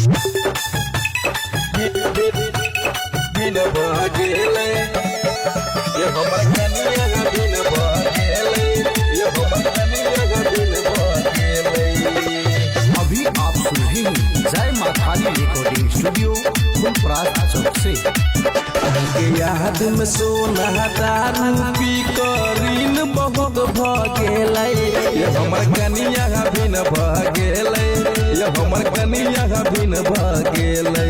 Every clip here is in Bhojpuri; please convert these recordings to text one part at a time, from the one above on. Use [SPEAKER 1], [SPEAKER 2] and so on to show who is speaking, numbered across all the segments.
[SPEAKER 1] बिन भगेले ये हमर कनिया बिन भगेले ये हमर कनिया बिन भगेले।
[SPEAKER 2] अभी आप सुन रहे हैं जय मां काली रिकॉर्डिंग स्टूडियो फुलपरास चौक से।
[SPEAKER 1] के याद में सोना दारू पी करीन बहुत भगेले ये हमर कनिया बिन भगेले ये हमर कनिया बिन भगेले।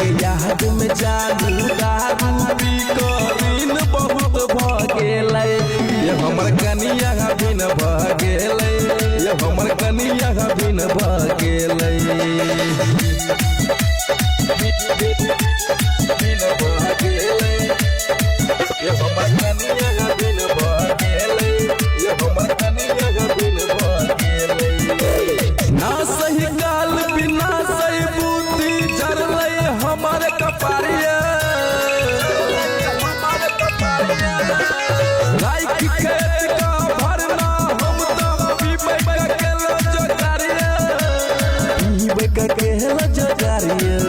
[SPEAKER 1] के याद में जानू दारू पी करीन बहुत भगेले ये हमर कनिया बिन भगेले ये हमर कनिया बिन भगेले। बिन भगेले ये हमर कनिया बिन भगेले ये हमर कनिया बिन भगेले। ना सही गाल बिना सही बूती झरले हमर कपारिया लाइक खेत का भरना हम तो पीबे का केला जोगारिया पीबे का केला जोगारिया।